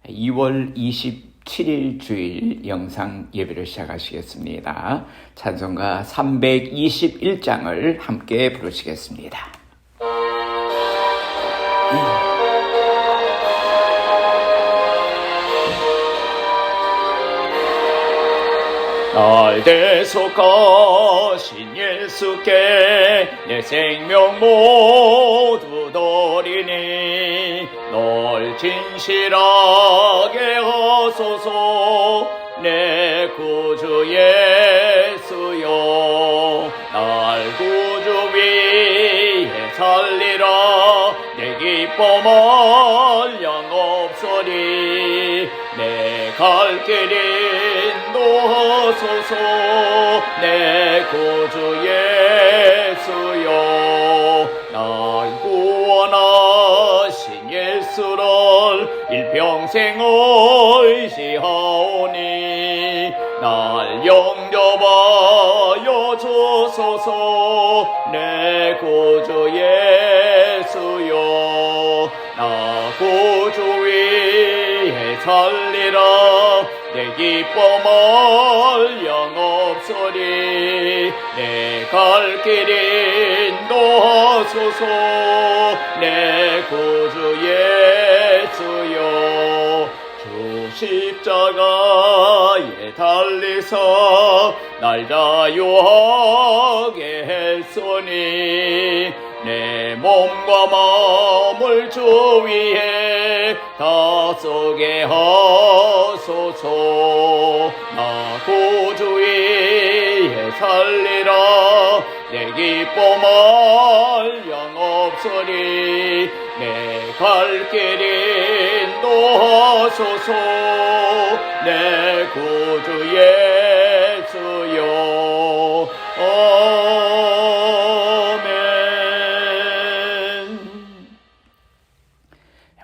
2월 27일 주일 영상 예배를 시작하시겠습니다. 찬송가 321장을 함께 부르시겠습니다. 날 대속하신 예수께 내 생명 모두 드리니 널 진실하게 하소서 내 구주 예수여. 날 구주 위에 살리라 내 기쁨 한량없으리 내 갈 길 인도하소서 내 구주 예수여. 날 구원하신 예수를 일평생 의지하오니 날 영접하여 주소서 내 구주 예수여. 나 구주 위에 살리라 내 기쁨 한량없으리 내 갈 길 인도하소서 내 구주 예수여. 주 십자가에 달리사 날 자유하게 했으니 내 몸과 마음을 주 위에 다 쓰게 하소서. 나 구주 위에 살리라 내 기쁨 한량없으리 내 갈 길 인도하소서 내 구주 예수여.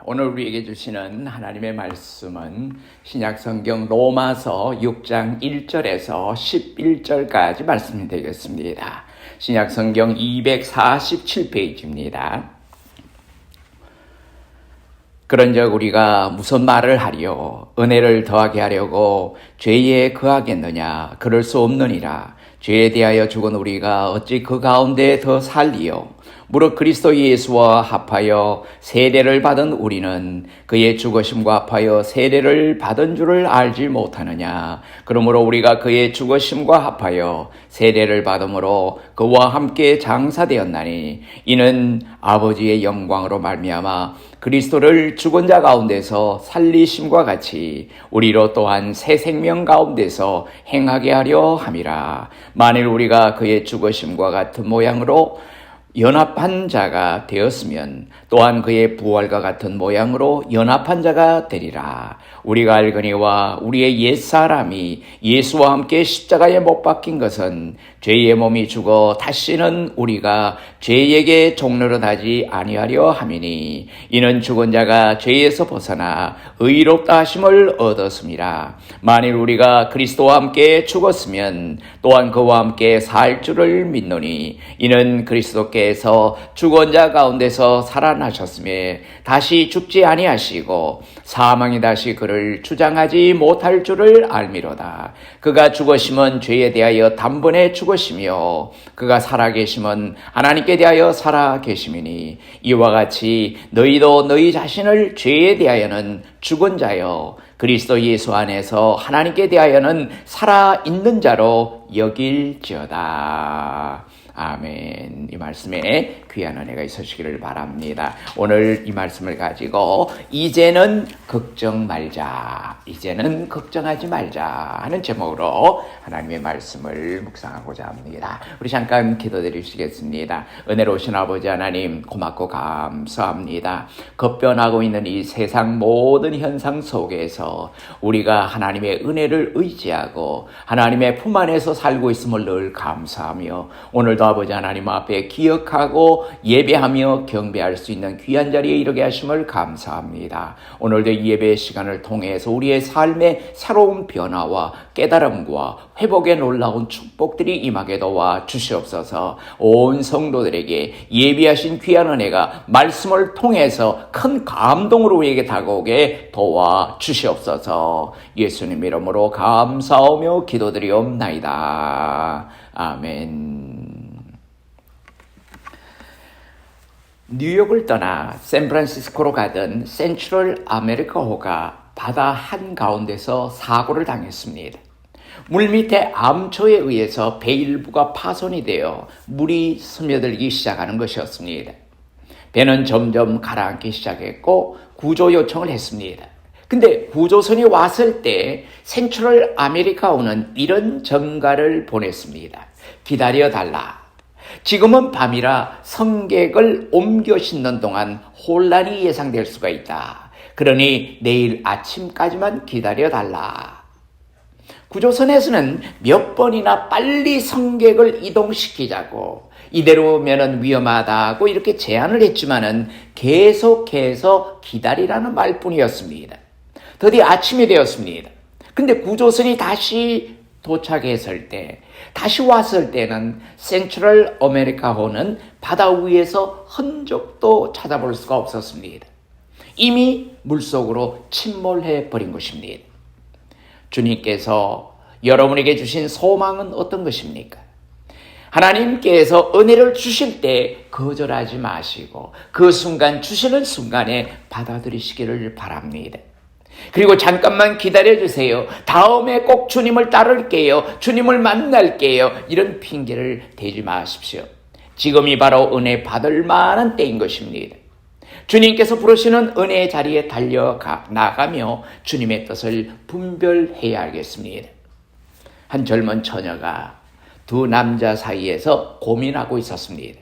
오늘 우리에게 주시는 하나님의 말씀은 신약성경 로마서 6장 1절에서 11절까지 말씀이 되겠습니다. 신약성경 247페이지입니다. 그런즉 우리가 무슨 말을 하리요? 은혜를 더하게 하려고 죄에 거하겠느냐? 그럴 수 없느니라. 죄에 대하여 죽은 우리가 어찌 그 가운데 더 살리요? 무릇 그리스도 예수와 합하여 세례를 받은 우리는 그의 죽으심과 합하여 세례를 받은 줄을 알지 못하느냐? 그러므로 우리가 그의 죽으심과 합하여 세례를 받음으로 그와 함께 장사되었나니 이는 아버지의 영광으로 말미암아 그리스도를 죽은 자 가운데서 살리심과 같이 우리로 또한 새 생명 가운데서 행하게 하려 함이라. 만일 우리가 그의 죽으심과 같은 모양으로 연합한 자가 되었으면 또한 그의 부활과 같은 모양으로 연합한 자가 되리라. 우리가 알거니와 우리의 옛사람이 예수와 함께 십자가에 못 박힌 것은 죄의 몸이 죽어 다시는 우리가 죄에게 종노릇하지 아니하려 함이니 이는 죽은 자가 죄에서 벗어나 의롭다 하심을 얻었습니다. 만일 우리가 그리스도와 함께 죽었으면 또한 그와 함께 살 줄을 믿노니 이는 그리스도께서 죽은 자 가운데서 살아나셨음에 다시 죽지 아니하시고 사망이 다시 그를 주장하지 못할 줄을 알미로다. 그가 죽으심은 죄에 대하여 단번에 죽으시며 그가 살아계심은 하나님께 대하여 살아계심이니 이와 같이 너희도 너희 자신을 죄에 대하여는 죽은 자여 그리스도 예수 안에서 하나님께 대하여는 살아있는 자로 여길지어다. 아멘. 이 말씀에 귀한 은혜가 있으시기를 바랍니다. 오늘 이 말씀을 가지고 이제는 걱정 말자, 이제는 걱정하지 말자 하는 제목으로 하나님의 말씀을 묵상하고자 합니다. 우리 잠깐 기도드리시겠습니다. 은혜로우신 아버지 하나님 고맙고 감사합니다. 급변하고 있는 이 세상 모든 현상 속에서 우리가 하나님의 은혜를 의지하고 하나님의 품 안에서 살고 있음을 늘 감사하며 오늘도 아버지 하나님 앞에 기억하고 믿고 예배하며 경배할 수 있는 귀한 자리에 이르게 하심을 감사합니다. 오늘도 이 예배 시간을 통해서 우리의 삶의 새로운 변화와 깨달음과 회복의 놀라운 축복들이 임하게 도와 주시옵소서. 온 성도들에게 예비하신 귀한 은혜가 말씀을 통해서 큰 감동으로 우리에게 다가오게 도와 주시옵소서. 예수님 이름으로 감사하며 기도드리옵나이다. 아멘. 뉴욕을 떠나 샌프란시스코로 가던 센트럴 아메리카호가 바다 한가운데서 사고를 당했습니다. 물밑에 암초에 의해서 배 일부가 파손이 되어 물이 스며들기 시작하는 것이었습니다. 배는 점점 가라앉기 시작했고 구조 요청을 했습니다. 근데 구조선이 왔을 때 센트럴 아메리카호는 이런 전가를 보냈습니다. 기다려달라. 지금은 밤이라 성객을 옮겨 싣는 동안 혼란이 예상될 수가 있다. 그러니 내일 아침까지만 기다려달라. 구조선에서는 몇 번이나 빨리 성객을 이동시키자고, 이대로면은 위험하다고 이렇게 제안을 했지만은 계속해서 기다리라는 말뿐이었습니다. 드디어 아침이 되었습니다. 근데 구조선이 다시 도착했을 때, 다시 왔을 때는 센트럴 아메리카호는 바다 위에서 흔적도 찾아볼 수가 없었습니다. 이미 물속으로 침몰해 버린 것입니다. 주님께서 여러분에게 주신 소망은 어떤 것입니까? 하나님께서 은혜를 주실 때 거절하지 마시고 그 순간 주시는 순간에 받아들이시기를 바랍니다. 그리고 잠깐만 기다려주세요. 다음에 꼭 주님을 따를게요. 주님을 만날게요. 이런 핑계를 대지 마십시오. 지금이 바로 은혜 받을 만한 때인 것입니다. 주님께서 부르시는 은혜의 자리에 나가며 주님의 뜻을 분별해야 하겠습니다. 한 젊은 처녀가 두 남자 사이에서 고민하고 있었습니다.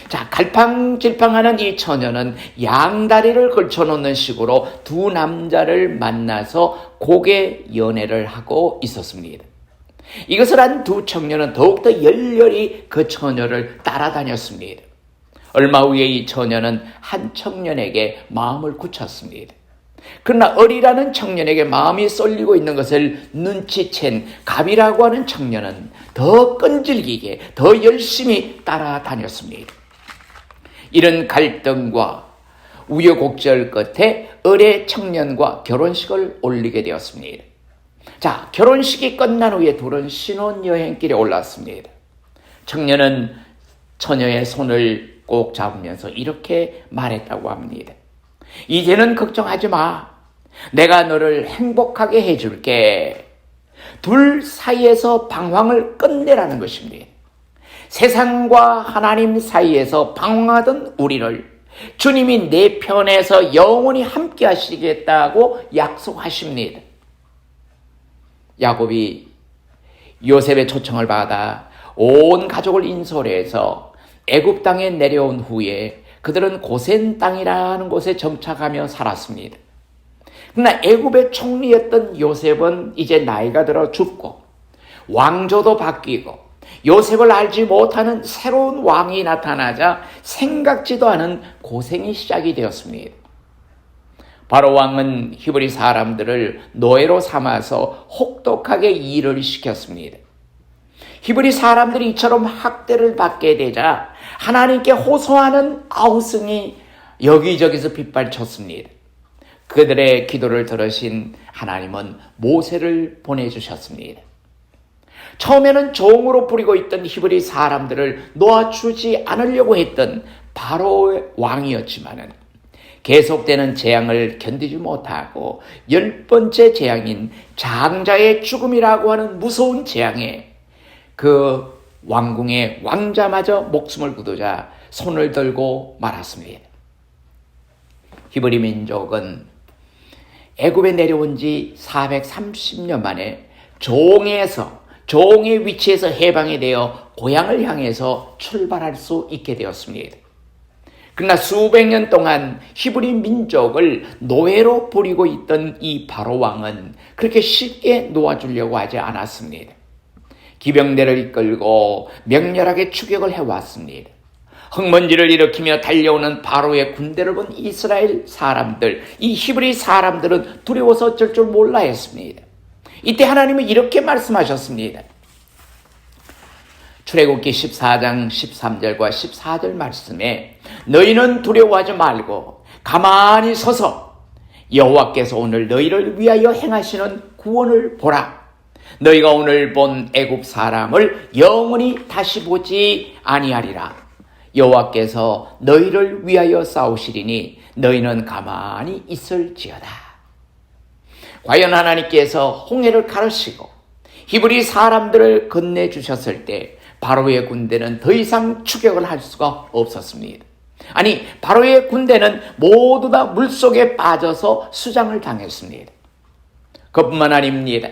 자, 갈팡질팡하는 이 처녀는 양다리를 걸쳐놓는 식으로 두 남자를 만나서 고개 연애를 하고 있었습니다. 이것을 한 두 청년은 더욱더 열렬히 그 처녀를 따라다녔습니다. 얼마 후에 이 처녀는 한 청년에게 마음을 굳혔습니다. 그러나 을이라는 청년에게 마음이 쏠리고 있는 것을 눈치챈 갑이라고 하는 청년은 더 끈질기게, 더 열심히 따라다녔습니다. 이런 갈등과 우여곡절 끝에 을의 청년과 결혼식을 올리게 되었습니다. 자, 결혼식이 끝난 후에 둘은 신혼여행길에 올랐습니다. 청년은 처녀의 손을 꼭 잡으면서 이렇게 말했다고 합니다. 이제는 걱정하지 마. 내가 너를 행복하게 해줄게. 둘 사이에서 방황을 끝내라는 것입니다. 세상과 하나님 사이에서 방황하던 우리를 주님이 내 편에서 영원히 함께 하시겠다고 약속하십니다. 야곱이 요셉의 초청을 받아 온 가족을 인솔해서 애굽 땅에 내려온 후에 그들은 고센 땅이라는 곳에 정착하며 살았습니다. 그러나 애굽의 총리였던 요셉은 이제 나이가 들어 죽고 왕조도 바뀌고 요셉을 알지 못하는 새로운 왕이 나타나자 생각지도 않은 고생이 시작이 되었습니다. 바로 왕은 히브리 사람들을 노예로 삼아서 혹독하게 일을 시켰습니다. 히브리 사람들이 이처럼 학대를 받게 되자 하나님께 호소하는 아우성이 여기저기서 빗발쳤습니다. 그들의 기도를 들으신 하나님은 모세를 보내주셨습니다. 처음에는 종으로 부리고 있던 히브리 사람들을 놓아주지 않으려고 했던 바로의 왕이었지만은 계속되는 재앙을 견디지 못하고 10번째 재앙인 장자의 죽음이라고 하는 무서운 재앙에 그 왕궁의 왕자마저 목숨을 거두자 손을 들고 말았습니다. 히브리 민족은 애굽에 내려온 지 430년 만에 종의 위치에서 해방이 되어 고향을 향해서 출발할 수 있게 되었습니다. 그러나 수백 년 동안 히브리 민족을 노예로 부리고 있던 이 바로 왕은 그렇게 쉽게 놓아주려고 하지 않았습니다. 기병대를 이끌고 맹렬하게 추격을 해왔습니다. 흙먼지를 일으키며 달려오는 바로의 군대를 본 이스라엘 사람들, 이 히브리 사람들은 두려워서 어쩔 줄 몰라 했습니다. 이때 하나님은 이렇게 말씀하셨습니다. 출애굽기 14장 13절과 14절 말씀에 너희는 두려워하지 말고 가만히 서서 여호와께서 오늘 너희를 위하여 행하시는 구원을 보라. 너희가 오늘 본 애굽 사람을 영원히 다시 보지 아니하리라. 여호와께서 너희를 위하여 싸우시리니 너희는 가만히 있을지어다. 과연 하나님께서 홍해를 가르시고 히브리 사람들을 건네주셨을 때 바로의 군대는 더 이상 추격을 할 수가 없었습니다. 아니, 바로의 군대는 모두 다 물속에 빠져서 수장을 당했습니다. 그뿐만 아닙니다.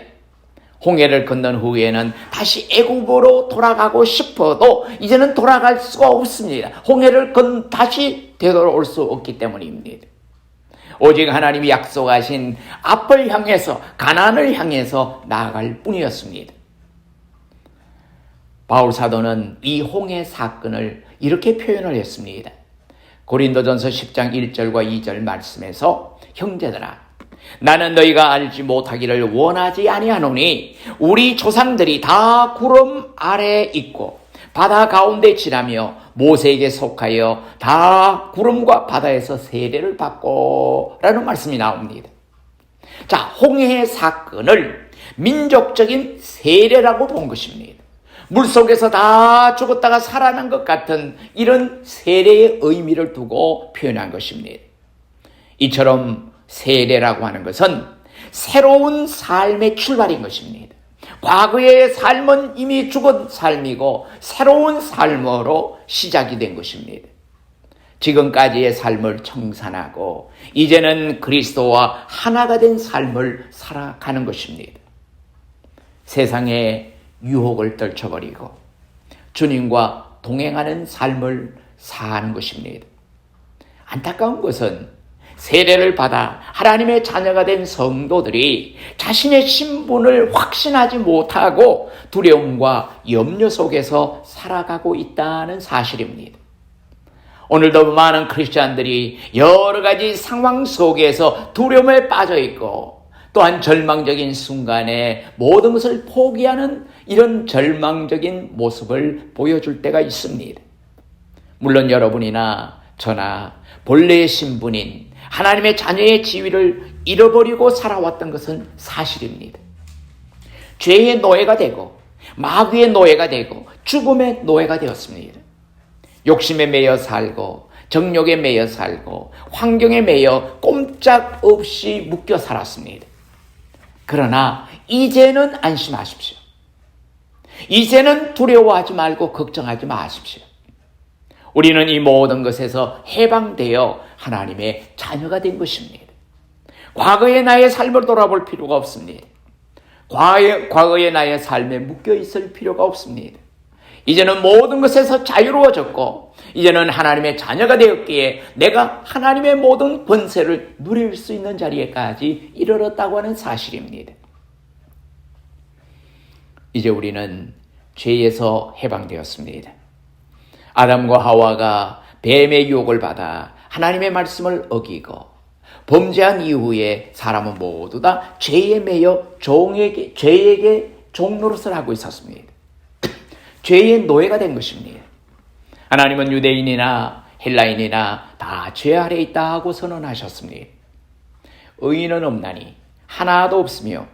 홍해를 건넌 후에는 다시 애굽으로 돌아가고 싶어도 이제는 돌아갈 수가 없습니다. 홍해를 다시 되돌아올 수 없기 때문입니다. 오직 하나님이 약속하신 앞을 향해서, 가나안을 향해서 나아갈 뿐이었습니다. 바울 사도는 이 홍해 사건을 이렇게 표현을 했습니다. 고린도전서 10장 1절과 2절 말씀에서 형제들아, 나는 너희가 알지 못하기를 원하지 아니하노니 우리 조상들이 다 구름 아래에 있고 바다 가운데 지나며 모세에게 속하여 다 구름과 바다에서 세례를 받고 라는 말씀이 나옵니다. 자, 홍해의 사건을 민족적인 세례라고 본 것입니다. 물속에서 다 죽었다가 살아난 것 같은 이런 세례의 의미를 두고 표현한 것입니다. 이처럼 세례라고 하는 것은 새로운 삶의 출발인 것입니다. 과거의 삶은 이미 죽은 삶이고 새로운 삶으로 시작이 된 것입니다. 지금까지의 삶을 청산하고 이제는 그리스도와 하나가 된 삶을 살아가는 것입니다. 세상의 유혹을 떨쳐버리고 주님과 동행하는 삶을 사는 것입니다. 안타까운 것은 세례를 받아 하나님의 자녀가 된 성도들이 자신의 신분을 확신하지 못하고 두려움과 염려 속에서 살아가고 있다는 사실입니다. 오늘도 많은 크리스찬들이 여러 가지 상황 속에서 두려움에 빠져 있고 또한 절망적인 순간에 모든 것을 포기하는 이런 절망적인 모습을 보여줄 때가 있습니다. 물론 여러분이나 저나 본래의 신분인 하나님의 자녀의 지위를 잃어버리고 살아왔던 것은 사실입니다. 죄의 노예가 되고 마귀의 노예가 되고 죽음의 노예가 되었습니다. 욕심에 매여 살고 정욕에 매여 살고 환경에 매여 꼼짝없이 묶여 살았습니다. 그러나 이제는 안심하십시오. 이제는 두려워하지 말고 걱정하지 마십시오. 우리는 이 모든 것에서 해방되어 하나님의 자녀가 된 것입니다. 과거의 나의 삶을 돌아볼 필요가 없습니다. 과거의 나의 삶에 묶여 있을 필요가 없습니다. 이제는 모든 것에서 자유로워졌고 이제는 하나님의 자녀가 되었기에 내가 하나님의 모든 권세를 누릴 수 있는 자리에까지 이르렀다고 하는 사실입니다. 이제 우리는 죄에서 해방되었습니다. 아담과 하와가 뱀의 유혹을 받아 하나님의 말씀을 어기고 범죄한 이후에 사람은 모두 다 죄에 매여 죄에게 종노릇을 하고 있었습니다. 죄의 노예가 된 것입니다. 하나님은 유대인이나 헬라인이나 다 죄 아래 있다 하고 선언하셨습니다. 의인은 없나니 하나도 없으며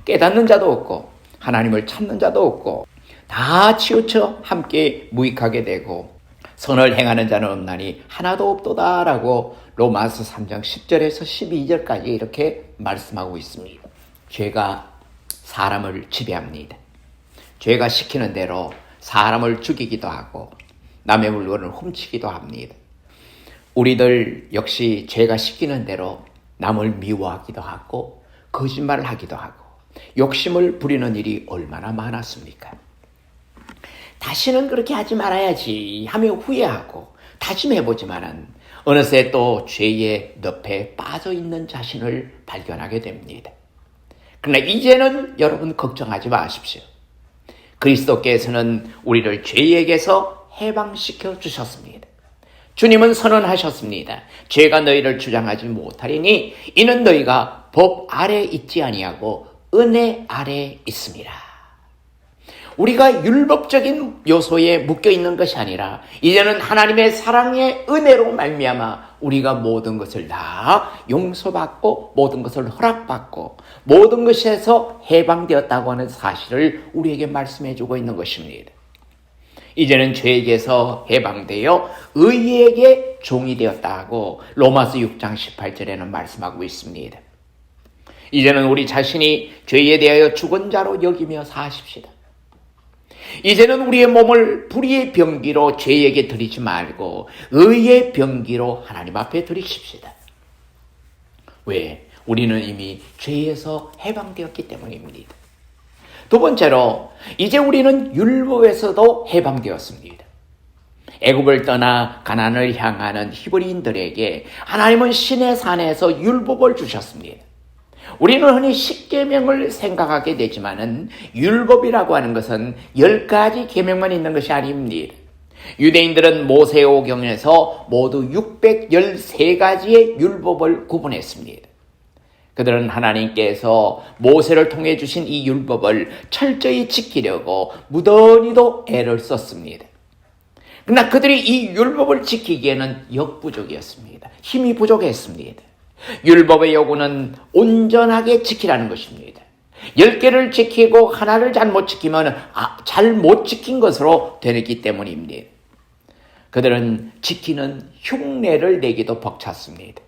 깨닫는 자도 없고 하나님을 찾는 자도 없고 다 치우쳐 함께 무익하게 되고 선을 행하는 자는 없나니 하나도 없도다라고 로마서 3장 10절에서 12절까지 이렇게 말씀하고 있습니다. 죄가 사람을 지배합니다. 죄가 시키는 대로 사람을 죽이기도 하고 남의 물건을 훔치기도 합니다. 우리들 역시 죄가 시키는 대로 남을 미워하기도 하고 거짓말을 하기도 하고 욕심을 부리는 일이 얼마나 많았습니까? 다시는 그렇게 하지 말아야지 하며 후회하고 다짐해보지만은 어느새 또 죄의 늪에 빠져있는 자신을 발견하게 됩니다. 그러나 이제는 여러분 걱정하지 마십시오. 그리스도께서는 우리를 죄에게서 해방시켜 주셨습니다. 주님은 선언하셨습니다. 죄가 너희를 주장하지 못하리니 이는 너희가 법 아래 있지 아니하고 은혜 아래 있습니다. 우리가 율법적인 요소에 묶여 있는 것이 아니라 이제는 하나님의 사랑의 은혜로 말미암아 우리가 모든 것을 다 용서받고 모든 것을 허락받고 모든 것에서 해방되었다고 하는 사실을 우리에게 말씀해 주고 있는 것입니다. 이제는 죄에게서 해방되어 의의에게 종이 되었다고 로마서 6장 18절에는 말씀하고 있습니다. 이제는 우리 자신이 죄에 대하여 죽은 자로 여기며 사십시다. 이제는 우리의 몸을 불의의 병기로 죄에게 드리지 말고 의의 병기로 하나님 앞에 드리십시다. 왜? 우리는 이미 죄에서 해방되었기 때문입니다. 두 번째로 이제 우리는 율법에서도 해방되었습니다. 애굽을 떠나 가나안을 향하는 히브리인들에게 하나님은 시내 산에서 율법을 주셨습니다. 우리는 흔히 십계명을 생각하게 되지만은 율법이라고 하는 것은 10가지 계명만 있는 것이 아닙니다. 유대인들은 모세오경에서 모두 613가지의 율법을 구분했습니다. 그들은 하나님께서 모세를 통해 주신 이 율법을 철저히 지키려고 무던히도 애를 썼습니다. 그러나 그들이 이 율법을 지키기에는 역부족이었습니다. 힘이 부족했습니다. 율법의 요구는 온전하게 지키라는 것입니다. 10개를 지키고 하나를 잘못 지키면 잘못 지킨 것으로 되기 때문입니다. 그들은 지키는 흉내를 내기도 벅찼습니다.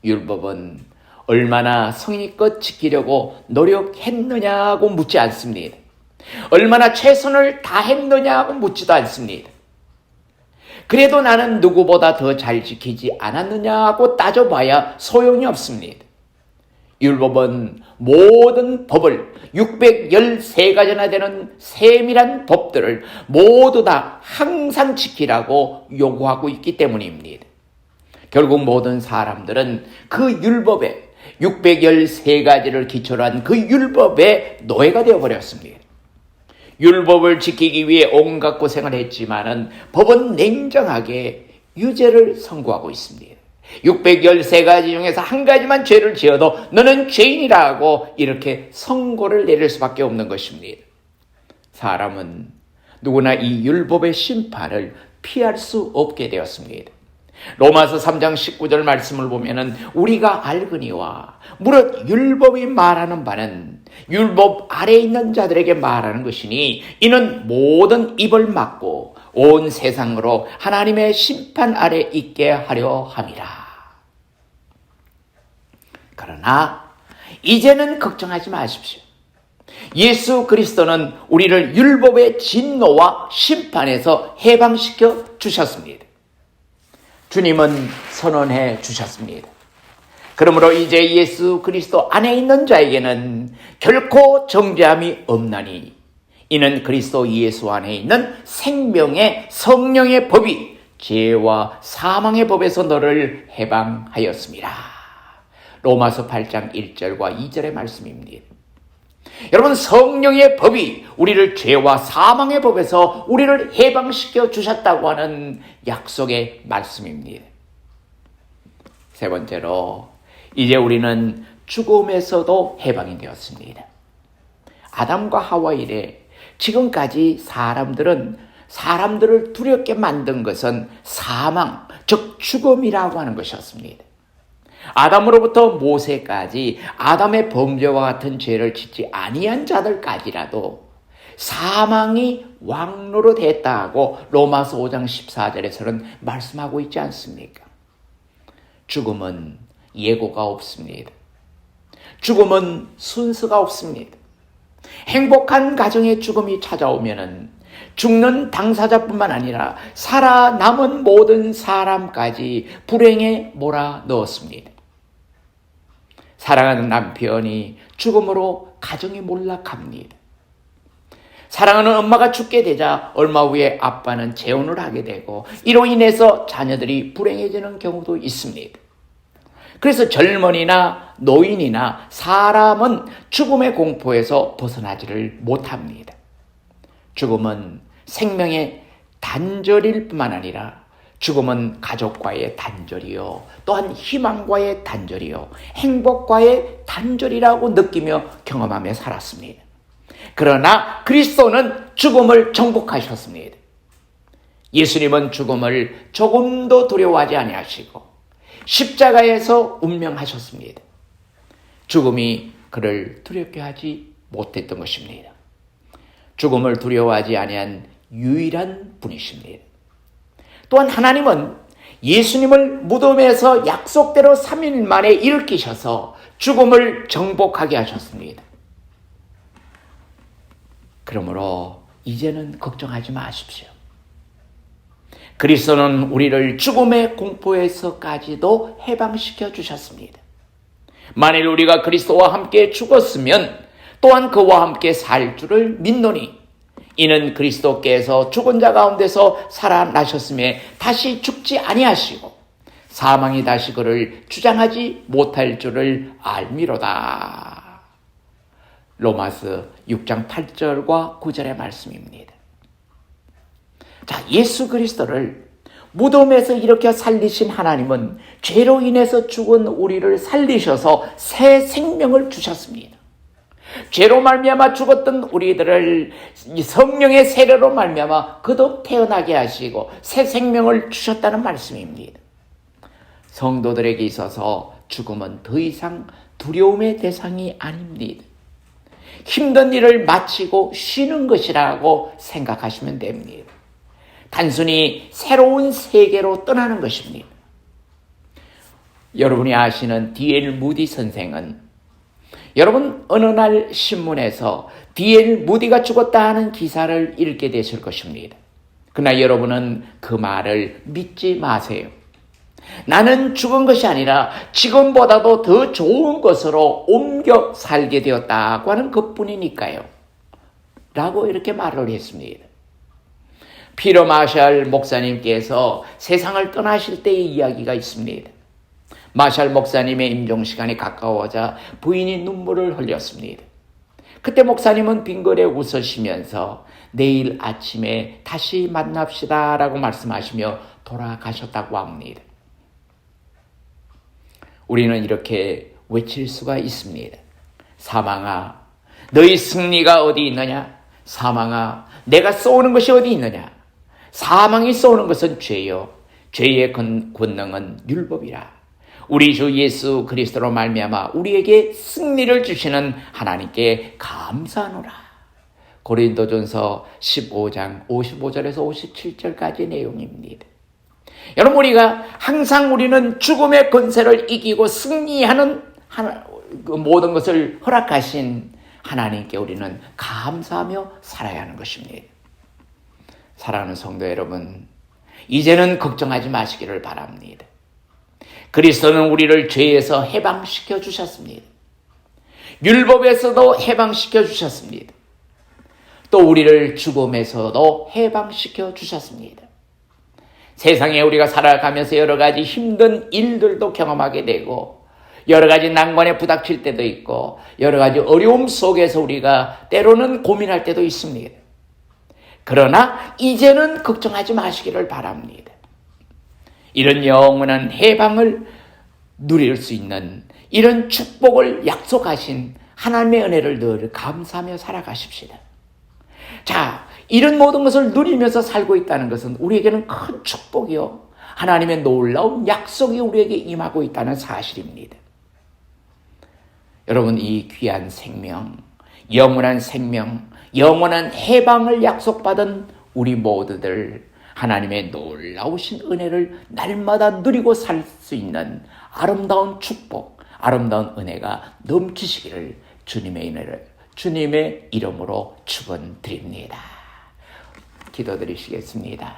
율법은 얼마나 성의껏 지키려고 노력했느냐고 묻지 않습니다. 얼마나 최선을 다했느냐고 묻지도 않습니다. 그래도 나는 누구보다 더 잘 지키지 않았느냐고 따져봐야 소용이 없습니다. 율법은 모든 법을 613가지나 되는 세밀한 법들을 모두 다 항상 지키라고 요구하고 있기 때문입니다. 결국 모든 사람들은 그 율법에 613가지를 기초로 한 그 율법의 노예가 되어버렸습니다. 율법을 지키기 위해 온갖 고생을 했지만은 법은 냉정하게 유죄를 선고하고 있습니다. 613가지 중에서 한 가지만 죄를 지어도 너는 죄인이라고 이렇게 선고를 내릴 수밖에 없는 것입니다. 사람은 누구나 이 율법의 심판을 피할 수 없게 되었습니다. 로마서 3장 19절 말씀을 보면은 우리가 알거니와 무릇 율법이 말하는 바는 율법 아래 있는 자들에게 말하는 것이니 이는 모든 입을 막고 온 세상으로 하나님의 심판 아래 있게 하려 함이라. 그러나 이제는 걱정하지 마십시오. 예수 그리스도는 우리를 율법의 진노와 심판에서 해방시켜 주셨습니다. 주님은 선언해 주셨습니다. 그러므로 이제 예수 그리스도 안에 있는 자에게는 결코 정죄함이 없나니 이는 그리스도 예수 안에 있는 생명의 성령의 법이 죄와 사망의 법에서 너를 해방하였습니다. 로마서 8장 1절과 2절의 말씀입니다. 여러분, 성령의 법이 우리를 죄와 사망의 법에서 우리를 해방시켜 주셨다고 하는 약속의 말씀입니다. 세 번째로 이제 우리는 죽음에서도 해방이 되었습니다. 아담과 하와 이래 지금까지 사람들을 두렵게 만든 것은 사망, 즉 죽음이라고 하는 것이었습니다. 아담으로부터 모세까지 아담의 범죄와 같은 죄를 짓지 아니한 자들까지라도 사망이 왕노로 됐다고 로마서 5장 14절에서는 말씀하고 있지 않습니까? 죽음은 예고가 없습니다. 죽음은 순서가 없습니다. 행복한 가정의 죽음이 찾아오면은 죽는 당사자뿐만 아니라 살아남은 모든 사람까지 불행에 몰아넣었습니다. 사랑하는 남편이 죽음으로 가정이 몰락합니다. 사랑하는 엄마가 죽게 되자 얼마 후에 아빠는 재혼을 하게 되고 이로 인해서 자녀들이 불행해지는 경우도 있습니다. 그래서 젊은이나 노인이나 사람은 죽음의 공포에서 벗어나지를 못합니다. 죽음은 생명의 단절일 뿐만 아니라 죽음은 가족과의 단절이요, 또한 희망과의 단절이요, 행복과의 단절이라고 느끼며 경험하며 살았습니다. 그러나 그리스도는 죽음을 정복하셨습니다. 예수님은 죽음을 조금도 두려워하지 아니하시고 십자가에서 운명하셨습니다. 죽음이 그를 두렵게 하지 못했던 것입니다. 죽음을 두려워하지 아니한 유일한 분이십니다. 또한 하나님은 예수님을 무덤에서 약속대로 3일 만에 일으키셔서 죽음을 정복하게 하셨습니다. 그러므로 이제는 걱정하지 마십시오. 그리스도는 우리를 죽음의 공포에서까지도 해방시켜 주셨습니다. 만일 우리가 그리스도와 함께 죽었으면 또한 그와 함께 살 줄을 믿노니, 이는 그리스도께서 죽은 자 가운데서 살아나셨음에 다시 죽지 아니하시고 사망이 다시 그를 주장하지 못할 줄을 알미로다. 로마서 6장 8절과 9절의 말씀입니다. 자, 예수 그리스도를 무덤에서 일으켜 살리신 하나님은 죄로 인해서 죽은 우리를 살리셔서 새 생명을 주셨습니다. 죄로 말미암아 죽었던 우리들을 성령의 세례로 말미암아 거듭 태어나게 하시고 새 생명을 주셨다는 말씀입니다. 성도들에게 있어서 죽음은 더 이상 두려움의 대상이 아닙니다. 힘든 일을 마치고 쉬는 것이라고 생각하시면 됩니다. 단순히 새로운 세계로 떠나는 것입니다. 여러분이 아시는 D.L. 무디 선생은 여러분 어느 날 신문에서 D.L. 무디가 죽었다 하는 기사를 읽게 되실 것입니다. 그러나 여러분은 그 말을 믿지 마세요. 나는 죽은 것이 아니라 지금보다도 더 좋은 것으로 옮겨 살게 되었다고 하는 것뿐이니까요. 라고 이렇게 말을 했습니다. 피터 마샬 목사님께서 세상을 떠나실 때의 이야기가 있습니다. 마샬 목사님의 임종시간이 가까워자 부인이 눈물을 흘렸습니다. 그때 목사님은 빙그레 웃으시면서 내일 아침에 다시 만납시다 라고 말씀하시며 돌아가셨다고 합니다. 우리는 이렇게 외칠 수가 있습니다. 사망아, 너희 승리가 어디 있느냐? 사망아, 내가 쏘는 것이 어디 있느냐? 사망이 쏘는 것은 죄요, 죄의 권능은 율법이라. 우리 주 예수 그리스도로 말미암아 우리에게 승리를 주시는 하나님께 감사하노라. 고린도전서 15장 55절에서 57절까지 내용입니다. 여러분, 우리가 항상 우리는 죽음의 권세를 이기고 승리하는 모든 것을 허락하신 하나님께 우리는 감사하며 살아야 하는 것입니다. 사랑하는 성도 여러분, 이제는 걱정하지 마시기를 바랍니다. 그리스도는 우리를 죄에서 해방시켜 주셨습니다. 율법에서도 해방시켜 주셨습니다. 또 우리를 죽음에서도 해방시켜 주셨습니다. 세상에 우리가 살아가면서 여러 가지 힘든 일들도 경험하게 되고 여러 가지 난관에 부닥칠 때도 있고 여러 가지 어려움 속에서 우리가 때로는 고민할 때도 있습니다. 그러나 이제는 걱정하지 마시기를 바랍니다. 이런 영원한 해방을 누릴 수 있는 이런 축복을 약속하신 하나님의 은혜를 늘 감사하며 살아가십시다. 자, 이런 모든 것을 누리면서 살고 있다는 것은 우리에게는 큰 축복이요, 하나님의 놀라운 약속이 우리에게 임하고 있다는 사실입니다. 여러분, 이 귀한 생명, 영원한 생명, 영원한 해방을 약속받은 우리 모두들 하나님의 놀라우신 은혜를 날마다 누리고 살 수 있는 아름다운 축복, 아름다운 은혜가 넘치시기를 주님의 이름으로 축원드립니다. 기도드리시겠습니다.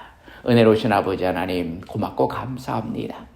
은혜로우신 아버지 하나님, 고맙고 감사합니다.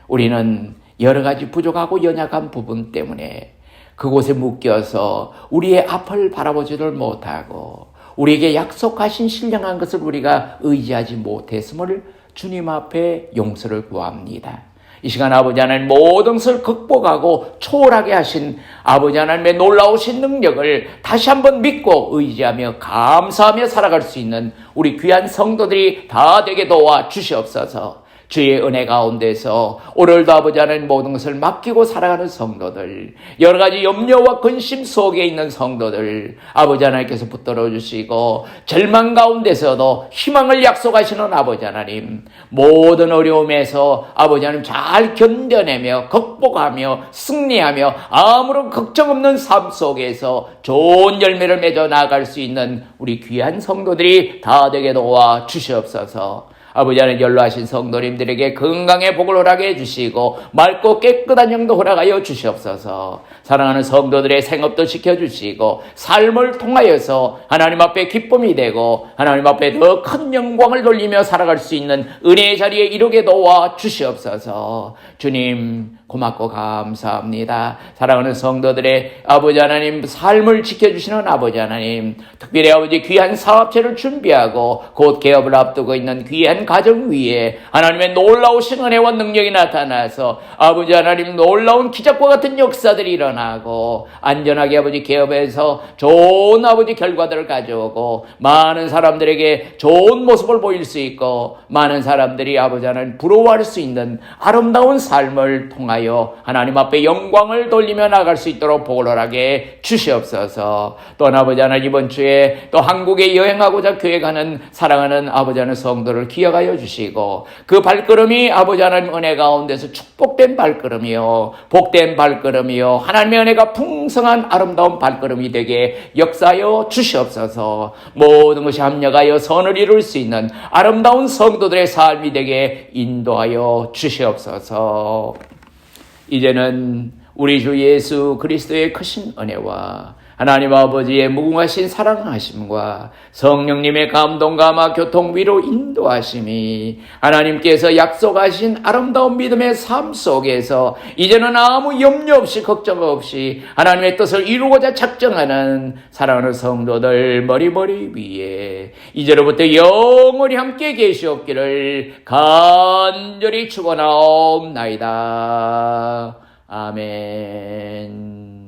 우리는 여러 가지 부족하고 연약한 부분 때문에 그곳에 묶여서 우리의 앞을 바라보지를 못하고 우리에게 약속하신 신령한 것을 우리가 의지하지 못했음을 주님 앞에 용서를 구합니다. 이 시간 아버지 하나님 모든 것을 극복하고 초월하게 하신 아버지 하나님의 놀라우신 능력을 다시 한번 믿고 의지하며 감사하며 살아갈 수 있는 우리 귀한 성도들이 다 되게 도와 주시옵소서. 주의 은혜 가운데서 오늘도 아버지 하나님 모든 것을 맡기고 살아가는 성도들, 여러 가지 염려와 근심 속에 있는 성도들 아버지 하나님께서 붙들어 주시고 절망 가운데서도 희망을 약속하시는 아버지 하나님, 모든 어려움에서 아버지 하나님 잘 견뎌내며 극복하며 승리하며 아무런 걱정 없는 삶 속에서 좋은 열매를 맺어 나아갈 수 있는 우리 귀한 성도들이 다 되게 도와 주시옵소서. 아버지 하나님 연로하신 성도님들에게 건강의 복을 허락해 주시고 맑고 깨끗한 영도 허락하여 주시옵소서. 사랑하는 성도들의 생업도 지켜주시고 삶을 통하여서 하나님 앞에 기쁨이 되고 하나님 앞에 더 큰 영광을 돌리며 살아갈 수 있는 은혜의 자리에 이르게 도와 주시옵소서. 주님 고맙고 감사합니다. 사랑하는 성도들의 아버지 하나님 삶을 지켜주시는 아버지 하나님, 특별히 아버지 귀한 사업체를 준비하고 곧 개업을 앞두고 있는 귀한 가정 위에 하나님의 놀라우신 은혜와 능력이 나타나서 아버지 하나님 놀라운 기적과 같은 역사들이 일어나고 안전하게 아버지 개업에서 좋은 아버지 결과들을 가져오고 많은 사람들에게 좋은 모습을 보일 수 있고 많은 사람들이 아버지 하나님 부러워할 수 있는 아름다운 삶을 통하여 하나님 앞에 영광을 돌리며 나갈 수 있도록 복을 허락해 주시옵소서. 또 아버지 하나님 이번 주에 또 한국에 여행하고자 계획하는 사랑하는 아버지 하나님 성도를 기억하여 주시고 그 발걸음이 아버지 하나님 은혜 가운데서 축복된 발걸음이요 복된 발걸음이요 하나님의 은혜가 풍성한 아름다운 발걸음이 되게 역사하여 주시옵소서. 모든 것이 합력하여 선을 이룰 수 있는 아름다운 성도들의 삶이 되게 인도하여 주시옵소서. 이제는 우리 주 예수 그리스도의 크신 은혜와 하나님 아버지의 무궁하신 사랑하심과 성령님의 감동감화 교통 위로 인도하심이 하나님께서 약속하신 아름다운 믿음의 삶 속에서 이제는 아무 염려 없이 걱정 없이 하나님의 뜻을 이루고자 작정하는 사랑하는 성도들 머리 위에 이제로부터 영원히 함께 계시옵기를 간절히 축원하옵나이다. 아멘.